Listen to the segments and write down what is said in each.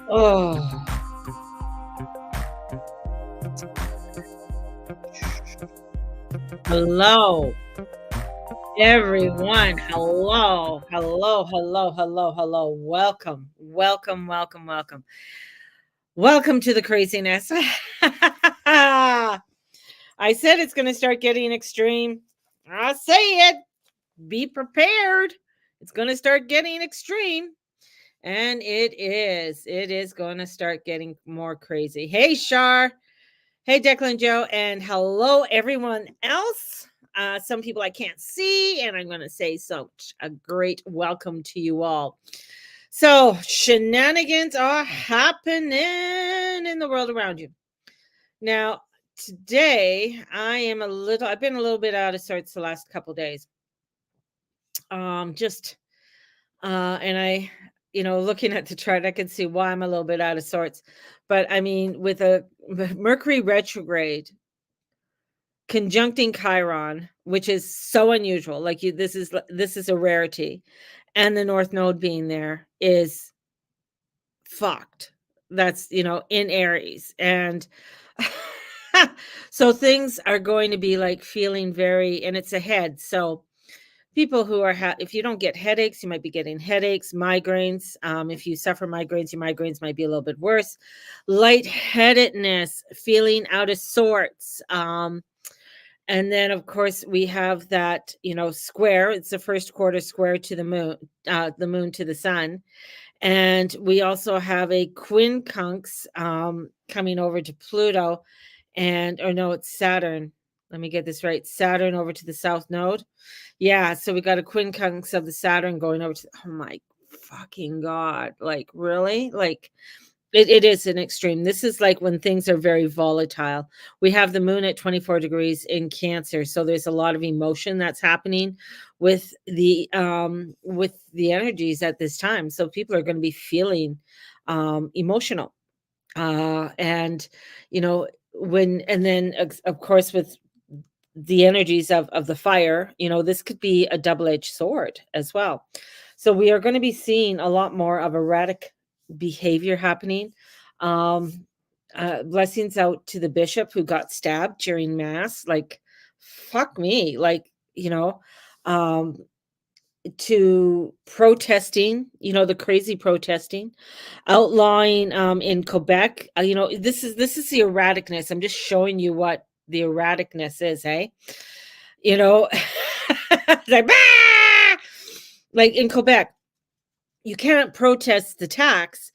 Oh, hello, everyone. Hello, hello, hello, hello, hello. Welcome, welcome, welcome, welcome. Welcome to the craziness. I said it's going to start getting extreme. I say it. Be prepared. It's going to start getting extreme. And it is. It is going to start getting more crazy. Hey, Shar. Hey, Declan Joe, and hello, everyone else. Some people I can't see, and I'm going to say such a great welcome to you all. So, shenanigans are happening in the world around you. Now, today, I've been a little bit out of sorts the last couple days. Just, and looking at the chart, I can see why I'm a little bit out of sorts. But I mean, with a Mercury retrograde, conjuncting Chiron, which is so unusual. This is a rarity, and the North Node being there is fucked. That's in Aries, and so things are going to be like feeling very, and it's ahead. So people who are if you don't get headaches, you might be getting headaches, migraines. If you suffer migraines, your migraines might be a little bit worse. Lightheadedness, feeling out of sorts. And then, of course, we have that, square. It's the first quarter square to the moon to the sun. And we also have a quincunx coming over to Pluto. Or no, it's Saturn. Let me get this right. Saturn over to the south node. Yeah, so we got a quincunx of the Saturn going over to, oh my fucking God. Like, really? Like, it is an extreme. This is like when things are very volatile. We have the moon at 24 degrees in Cancer, so there's a lot of emotion that's happening with the energies at this time. So people are going to be feeling emotional. And you know and then of course with the energies of the fire, this could be a double-edged sword as well. So we are going to be seeing a lot more of erratic behavior happening. um Blessings out to the bishop who got stabbed during mass. Like, fuck me. Like, um to protesting, the crazy protesting, outlawing in Quebec. This is the erraticness. I'm just showing you what the erraticness is, hey? You know, like, "Ah!" Like in Quebec, you can't protest the tax,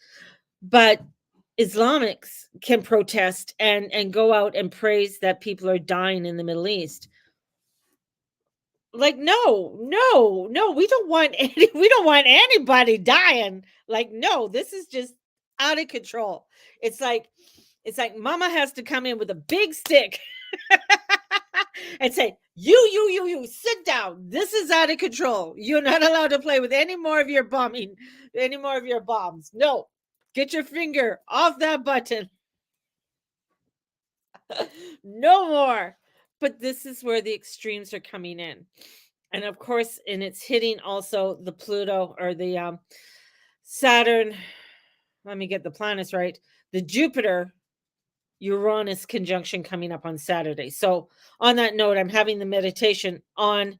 but Islamics can protest and go out and praise that people are dying in the Middle East. Like, no, no, no, we don't want anybody dying. Like, no, this is just out of control. It's like mama has to come in with a big stick and say, you, sit down. This is out of control. You're not allowed to play with any more of your bombing, any more of your bombs. No, get your finger off that button. No more. But this is where the extremes are coming in. And of course, and it's hitting also the Pluto or the Saturn. Let me get the planets right. The Jupiter Uranus conjunction coming up on Saturday. So, on that note, I'm having the meditation on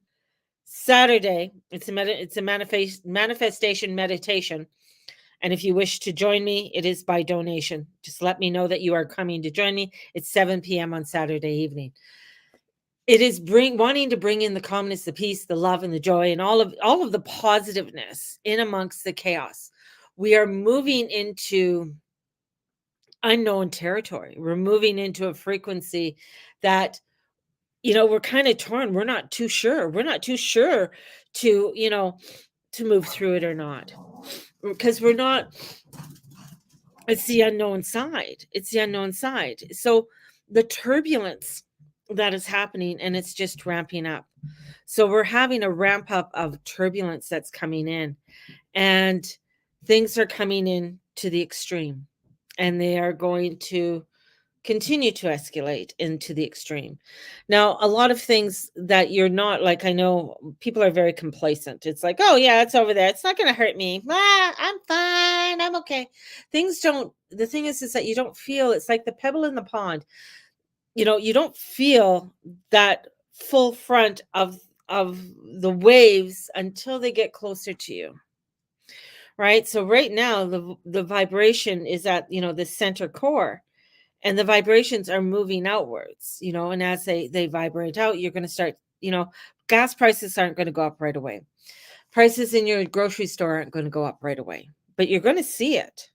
Saturday. It's a manifestation meditation. And if you wish to join me, it is by donation. Just let me know that you are coming to join me. It's 7 p.m. on Saturday evening. It is wanting to bring in the calmness, the peace, the love, and the joy, and all of the positiveness in amongst the chaos. We are moving into unknown territory. We're moving into a frequency that, we're kind of torn. We're not too sure. We're not too sure to move through it or not, because we're not. It's the unknown side. It's the unknown side. So the turbulence that is happening, and it's just ramping up. So we're having a ramp up of turbulence that's coming in, and things are coming in to the extreme, and they are going to continue to escalate into the extreme. Now, a lot of things that you're not like, I know people are very complacent. It's like, oh, yeah, it's over there. It's not going to hurt me. Ah, I'm fine. I'm okay. Things don't, the thing is that you don't feel, it's like the pebble in the pond. You don't feel that full front of the waves until they get closer to you. Right? So right now the vibration is at, the center core, and the vibrations are moving outwards, and as they vibrate out, you're going to start, gas prices aren't going to go up right away. Prices in your grocery store aren't going to go up right away, but you're going to see it,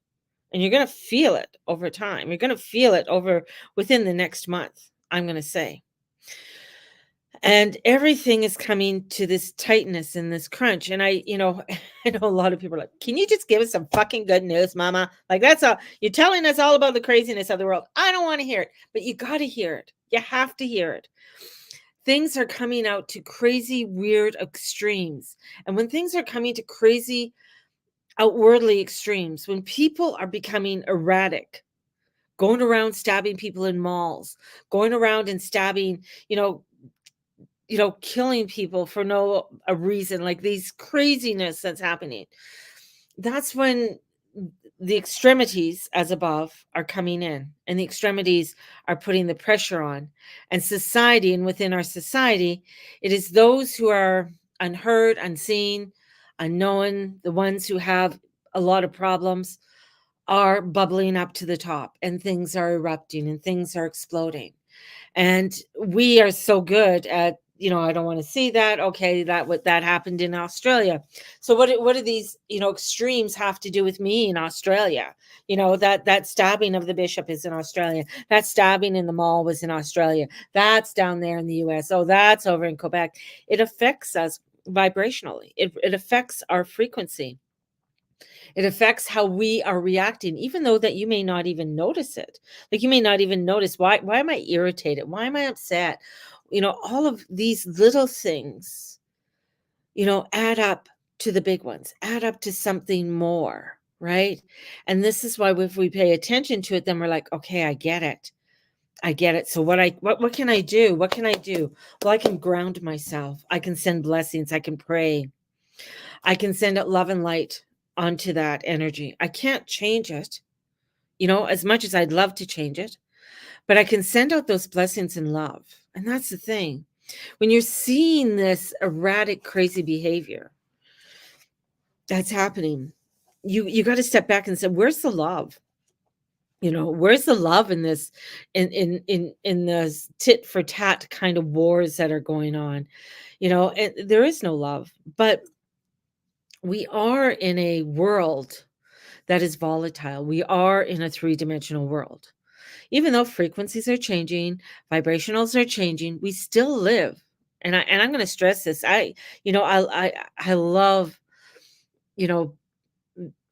and you're going to feel it over time. You're going to feel it over within the next month, I'm going to say. And everything is coming to this tightness and this crunch. And I know a lot of people are like, can you just give us some fucking good news, mama? Like, that's all you're telling us, all about the craziness of the world. I don't want to hear it, but you got to hear it. You have to hear it. Things are coming out to crazy, weird extremes. And when things are coming to crazy, outwardly extremes, when people are becoming erratic, going around stabbing people in malls, going around and stabbing, killing people for no a reason, like these craziness that's happening. That's when the extremities as above are coming in, and the extremities are putting the pressure on. And society, and within our society, it is those who are unheard, unseen, unknown, the ones who have a lot of problems are bubbling up to the top, and things are erupting and things are exploding. And we are so good at, I don't want to see that. Okay, that happened in Australia. So what do these, extremes have to do with me in Australia? That stabbing of the bishop is in Australia. That stabbing in the mall was in Australia. That's down there in the US. Oh, that's over in Quebec. It affects us vibrationally. It affects our frequency. It affects how we are reacting, even though that you may not even notice it. Like, you may not even notice, why am I irritated? Why am I upset? All of these little things, add up to the big ones, add up to something more, right? And this is why if we pay attention to it, then we're like, okay, I get it. I get it. So what can I do? What can I do? Well, I can ground myself. I can send blessings. I can pray. I can send out love and light onto that energy. I can't change it, as much as I'd love to change it, but I can send out those blessings in love. And that's the thing. When you're seeing this erratic, crazy behavior that's happening, you got to step back and say, where's the love? Where's the love in this, in this tit for tat kind of wars that are going on? And there is no love. But we are in a world that is volatile. We are in a three-dimensional world. Even though frequencies are changing, vibrationals are changing, we still live. And I'm going to stress this. I love, you know,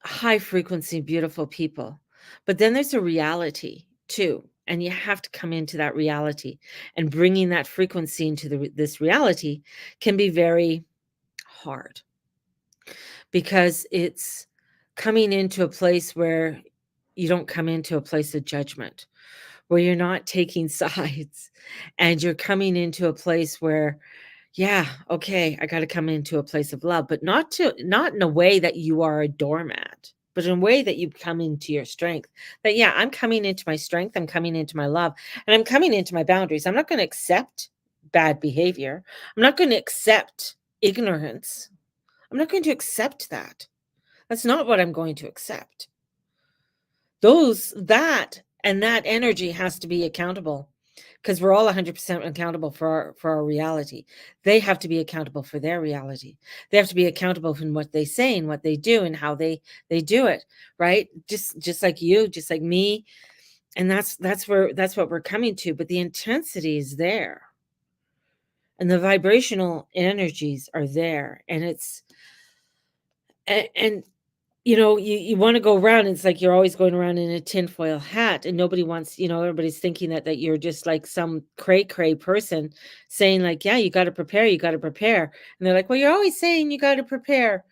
high frequency, beautiful people. But then there's a reality too. And you have to come into that reality, and bringing that frequency into this reality can be very hard, because it's coming into a place where you don't come into a place of judgment, where you're not taking sides, and you're coming into a place where, yeah, okay, I got to come into a place of love, but not in a way that you are a doormat, but in a way that you come into your strength. That, yeah, I'm coming into my strength, I'm coming into my love, and I'm coming into my boundaries. I'm not going to accept bad behavior. I'm not going to accept ignorance. I'm not going to accept that. That's not what I'm going to accept. That energy has to be accountable, because we're all 100% accountable for our reality. They have to be accountable for their reality. They have to be accountable for what they say and what they do and how they do it, right? Just like you, just like me. And that's what we're coming to. But the intensity is there, and the vibrational energies are there, and it's and you want to go around. It's like you're always going around in a tinfoil hat, and nobody wants, everybody's thinking that you're just like some cray person saying, like, yeah, you got to prepare, you got to prepare. And they're like, well, you're always saying you got to prepare.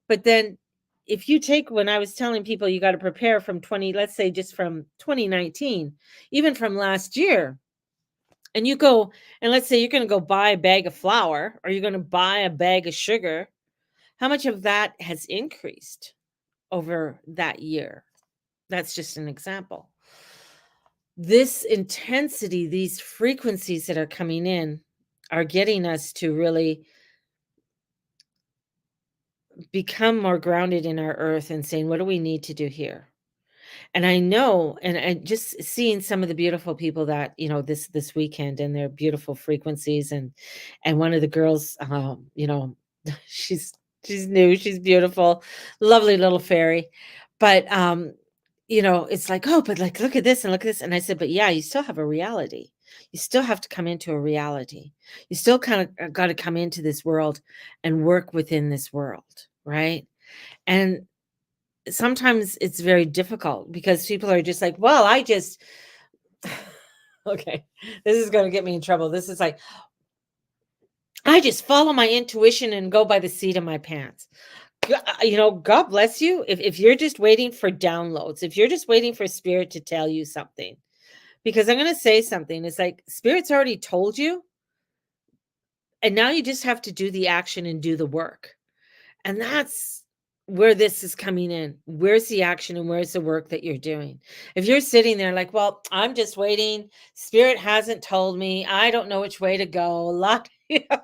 But then if you take when I was telling people you got to prepare from 20, let's say just from 2019, even from last year, and you go and let's say you're going to go buy a bag of flour or you're going to buy a bag of sugar, how much of that has increased over that year? That's just an example. This intensity, these frequencies that are coming in are getting us to really become more grounded in our earth and saying, what do we need to do here? And I know, and just seeing some of the beautiful people that, this weekend and their beautiful frequencies and one of the girls, she's she's new, she's beautiful, lovely little fairy. But it's like, oh, but like look at this and look at this. And I said, but yeah, you still have a reality. You still have to come into a reality. You still kind of got to come into this world and work within this world, right? And sometimes it's very difficult because people are just like, well, I just okay, this is going to get me in trouble. This is like, I just follow my intuition and go by the seat of my pants. God bless you. If you're just waiting for downloads, if you're just waiting for spirit to tell you something, because I'm going to say something, it's like spirit's already told you, and now you just have to do the action and do the work. And that's where this is coming in. Where's the action and where's the work that you're doing? If you're sitting there like, well, I'm just waiting. Spirit hasn't told me. I don't know which way to go. A lot.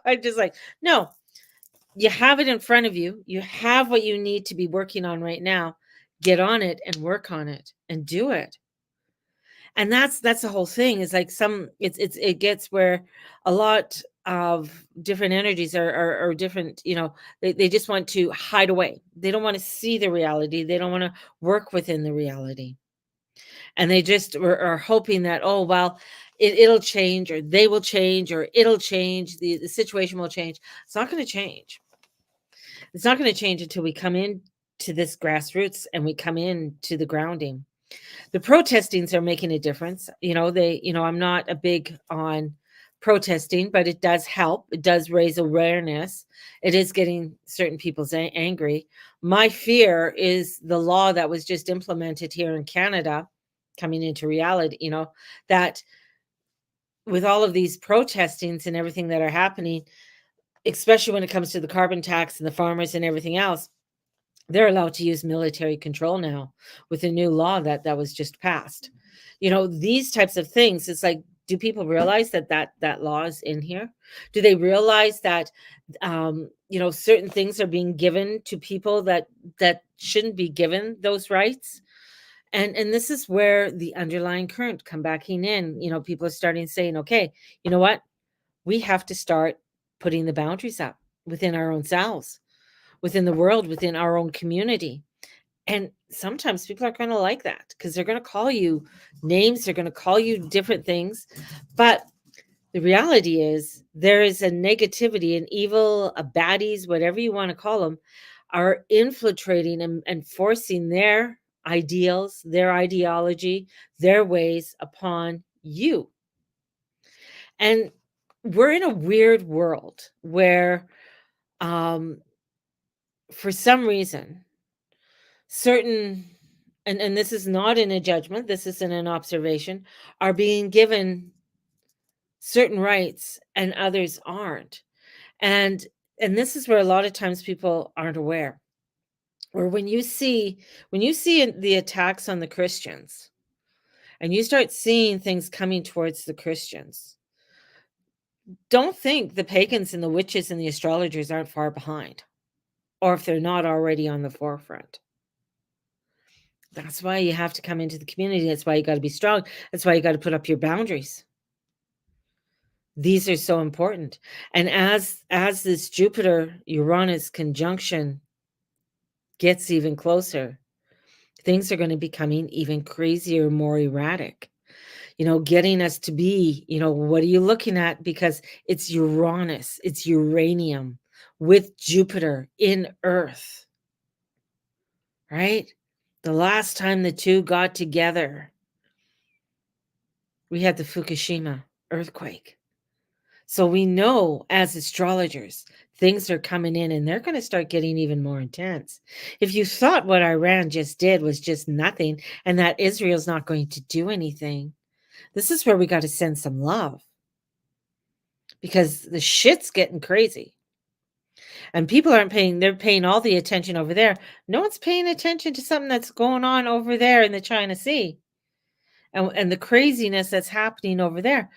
I'm just like, no, you have it in front of you. You have what you need to be working on right now. Get on it and work on it and do it. And that's the whole thing is like it gets where a lot of different energies are different, they just want to hide away. They don't want to see the reality. They don't want to work within the reality. And they just are hoping that, oh, well, it'll change or they will change or it'll change. The situation will change. It's not going to change. It's not going to change until we come in to this grassroots and we come in to the grounding. The protestings are making a difference. I'm not a big on protesting, but it does help. It does raise awareness. It is getting certain people angry. My fear is the law that was just implemented here in Canada coming into reality, that with all of these protestings and everything that are happening, especially when it comes to the carbon tax and the farmers and everything else, they're allowed to use military control now with a new law that was just passed. These types of things, it's like, do people realize that law is in here? Do they realize that certain things are being given to people that shouldn't be given those rights? And this is where the underlying current come backing in. People are starting saying, okay, you know what? We have to start putting the boundaries up within our own selves, within the world, within our own community. And sometimes people are going to like that because they're going to call you names, they're going to call you different things. But the reality is there is a negativity, an evil, a baddies, whatever you want to call them, are infiltrating and forcing their ideals, their ideology, their ways upon you. And we're in a weird world where for some reason certain, and this is not in a judgment, this is in an observation, are being given certain rights and others aren't. And this is where a lot of times people aren't aware. Or when you see the attacks on the Christians and you start seeing things coming towards the Christians, don't think the pagans and the witches and the astrologers aren't far behind, or if they're not already on the forefront. That's why you have to come into the community. That's why you got to be strong. That's why you got to put up your boundaries. These are so important. And as this Jupiter Uranus conjunction gets even closer, things are going to be becoming even crazier, more erratic. Getting us to be, what are you looking at? Because it's Uranus, it's uranium with Jupiter in Earth, right? The last time the two got together, we had the Fukushima earthquake. So we know as astrologers, things are coming in and they're going to start getting even more intense. If you thought what Iran just did was just nothing and that Israel's not going to do anything, this is where we got to send some love because the shit's getting crazy. And people aren't paying, they're paying all the attention over there. No one's paying attention to something that's going on over there in the China Sea and the craziness that's happening over there.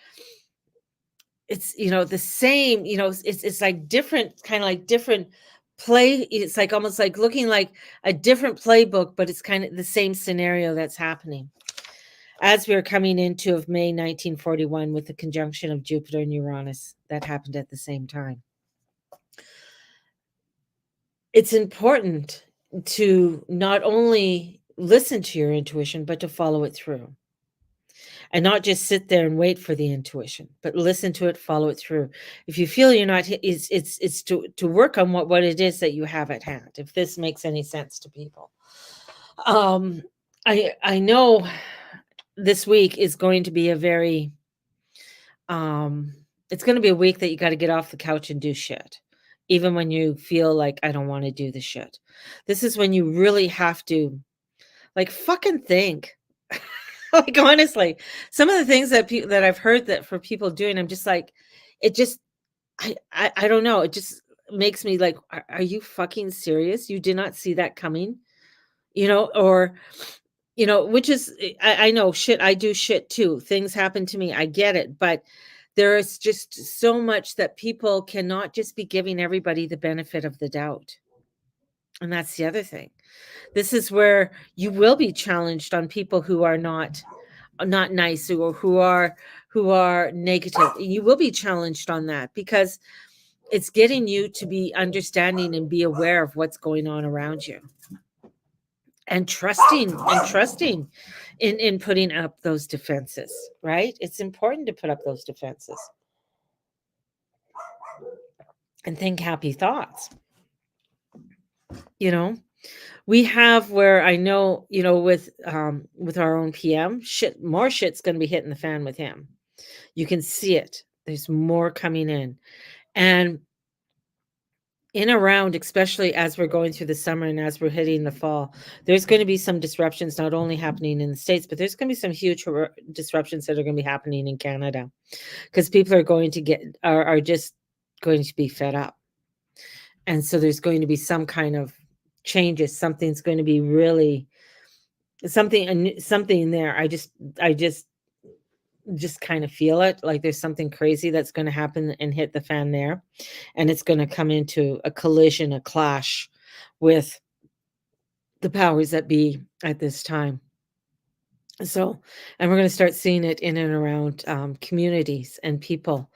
It's, the same, it's like different, kind of like different play. It's like almost like looking like a different playbook, but it's kind of the same scenario that's happening as we are coming into of May 1941 with the conjunction of Jupiter and Uranus that happened at the same time. It's important to not only listen to your intuition, but to follow it through. And not just sit there and wait for the intuition, but listen to it, follow it through. If you feel you're not, it's to work on what it is that you have at hand. If this makes any sense to people, I know this week is going to be a very, it's going to be a week that you got to get off the couch and do shit, even when you feel like I don't want to do the shit. This is when you really have to, like, fucking think. Like, honestly, some of the things that I've heard that for people doing, I'm just like, it just, I don't know. It just makes me like, are you fucking serious? You did not see that coming, or, which is, I know shit. I do shit too. Things happen to me. I get it. But there is just so much that people cannot just be giving everybody the benefit of the doubt. And that's the other thing. This is where you will be challenged on people who are not nice or who are negative. You will be challenged on that because it's getting you to be understanding and be aware of what's going on around you and trusting in putting up those defenses, right? It's important to put up those defenses and think happy thoughts. We have where I know, with our own PM, more shit's going to be hitting the fan with him. You can see it. There's more coming in. And in around, especially as we're going through the summer and as we're hitting the fall, there's going to be some disruptions not only happening in the States, but there's going to be some huge disruptions that are going to be happening in Canada because people are going to are just going to be fed up. And so there's going to be some kind of changes. Something's going to be really something there. I just kind of feel it, like there's something crazy that's going to happen and hit the fan there, and it's going to come into a collision, a clash with the powers that be at this time. So, and we're going to start seeing it in and around communities and people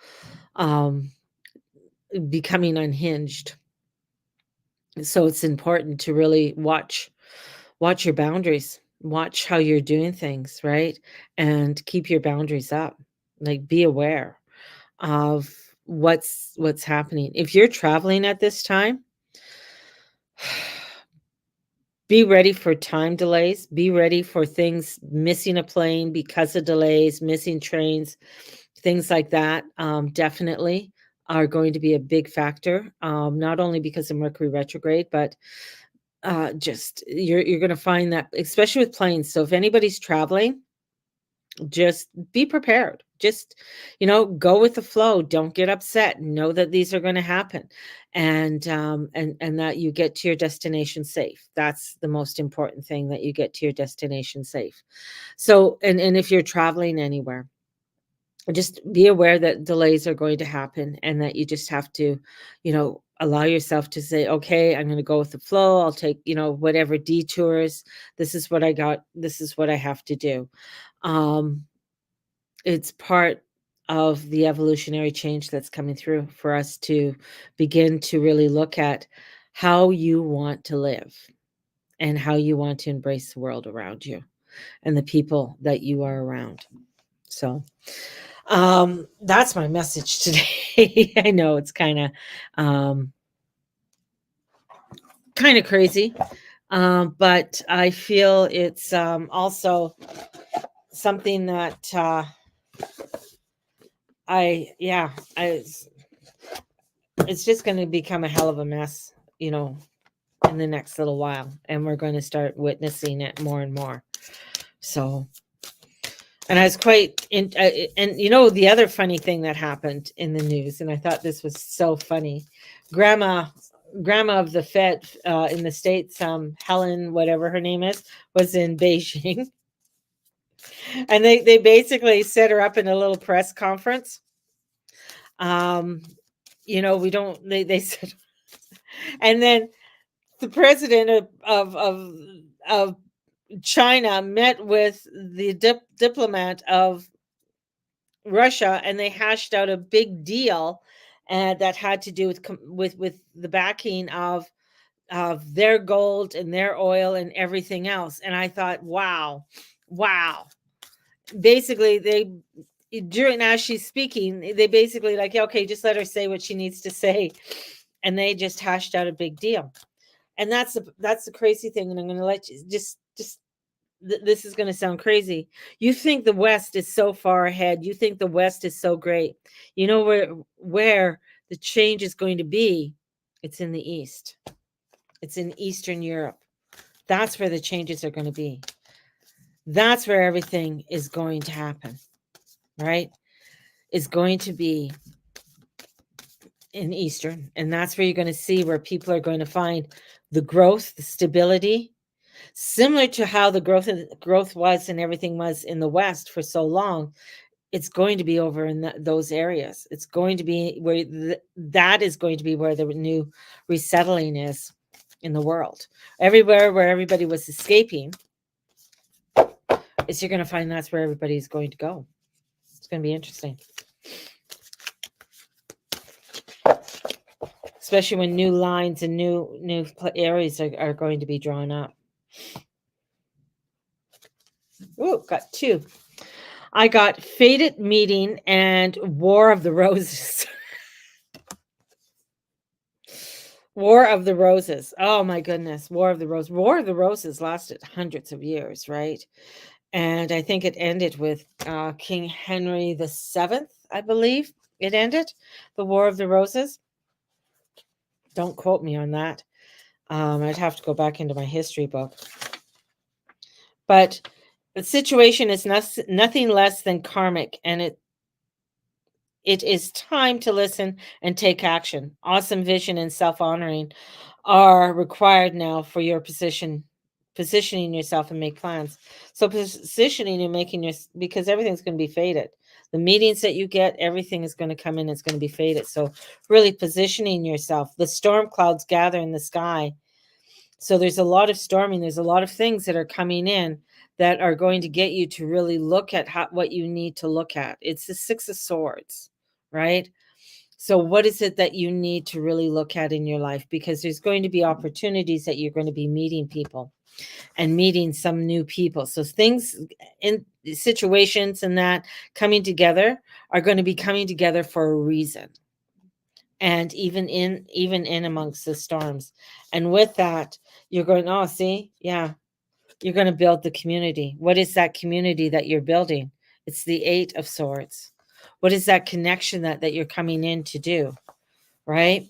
becoming unhinged. So it's important to really watch your boundaries, watch how you're doing things, right? And keep your boundaries up. Like, be aware of what's happening. If you're traveling at this time, be ready for time delays, be ready for things, missing a plane because of delays, missing trains, things like that. Definitely are going to be a big factor, not only because of Mercury retrograde, but just you're going to find that, especially with planes. So if anybody's traveling, just be prepared. Just, go with the flow. Don't get upset. Know that these are going to happen, and that you get to your destination safe. That's the most important thing, that you get to your destination safe. So, and if you're traveling anywhere, just be aware that delays are going to happen, and that you just have to, allow yourself to say, okay, I'm going to go with the flow. I'll take, whatever detours. This is what I got. This is what I have to do. It's part of the evolutionary change that's coming through for us to begin to really look at how you want to live and how you want to embrace the world around you and the people that you are around. So, that's my message today. I know it's kind of crazy. But I feel it's also something that yeah, it's just going to become a hell of a mess, you know, in the next little while, and we're going to start witnessing it more and more. So, and I was quite in, and you know, the other funny thing that happened in the news, and I thought this was so funny. Grandma, grandma of the Fed in the States, Helen, whatever her name is, was in Beijing, and they basically set her up in a little press conference. Um, you know, we don't. They said, and then the president of China met with the diplomat of Russia, and they hashed out a big deal, that had to do with with the backing of their gold and their oil and everything else. And I thought, wow, wow. Basically, they during as she's speaking, they basically like, yeah, okay, just let her say what she needs to say, and they just hashed out a big deal. And that's the crazy thing. And I'm going to let you just this is going to sound crazy. You think the West is so far ahead. You think the West is so great. You know where the change is going to be? It's in the East. It's in Eastern Europe. That's where the changes are going to be. That's where everything is going to happen, right? Is going to be in Eastern. And that's where you're going to see where people are going to find the growth, the stability, similar to how the growth was and everything was in the West for so long. It's going to be over in those areas. It's going to be where that is going to be where the new resettling is in the world. Everywhere where everybody was escaping, is you're going to find that's where everybody's going to go. It's going to be interesting, especially when new lines and new areas are going to be drawn up. Ooh, got two. I got Fated Meeting and War of the Roses. War of the Roses. Oh my goodness. War of the Roses. War of the Roses lasted hundreds of years, right? And I think it ended with King Henry VII, I believe it ended, the War of the Roses. Don't quote me on that. I'd have to go back into my history book. But the situation is nothing less than karmic, and it is time to listen and take action. Awesome vision and self-honoring are required now for your positioning yourself and make plans. So positioning and making your, because everything's going to be faded. The meetings that you get, everything is going to come in, it's going to be faded. So really positioning yourself. The storm clouds gather in the sky. So there's a lot of storming. There's a lot of things that are coming in that are going to get you to really look at what you need to look at. It's the Six of Swords, right? So what is it that you need to really look at in your life? Because there's going to be opportunities that you're going to be meeting people and meeting some new people. So things in situations and that coming together are going to be coming together for a reason. And even in amongst the storms. And with that, you're going, oh, see, yeah, you're going to build the community. What is that community that you're building? It's the Eight of Swords. What is that connection that you're coming in to do? Right?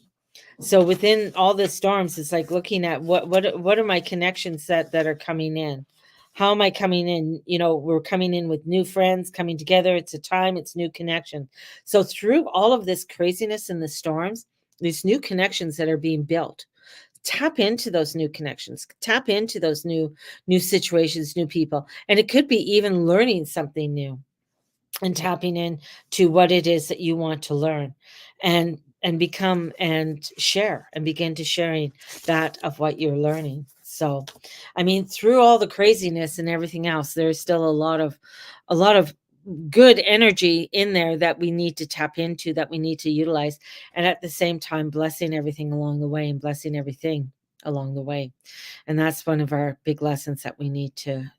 So within all the storms, it's like looking at what are my connections that are coming in? How am I coming in? You know, we're coming in with new friends coming together. It's a time, it's new connection. So through all of this craziness in the storms, these new connections that are being built. Tap into those new connections, tap into those new situations, new people. And it could be even learning something new and tapping in to what it is that you want to learn and become and share and begin to sharing that of what you're learning. So I mean, through all the craziness and everything else, there's still a lot of good energy in there that we need to tap into, that we need to utilize, and at the same time blessing everything along the way and blessing everything along the way. And that's one of our big lessons that we need to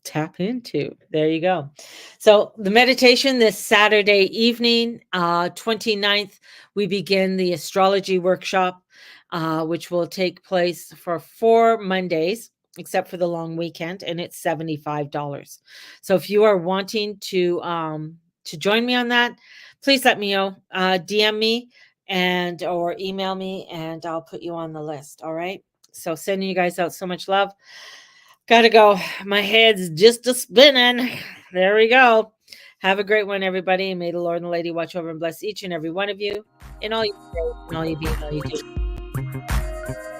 tap into. There you go. So the meditation this Saturday evening, 29th, we begin the astrology workshop, which will take place for 4 Mondays, except for the long weekend, and it's $75. So if you are wanting to to join me on that, please let me know. DM me and or email me, and I'll put you on the list. All right. So sending you guys out so much love. Gotta go. My head's just a spinning. There we go. Have a great one, everybody. And may the Lord and the Lady watch over and bless each and every one of you in all you say, in all you be, and all you do.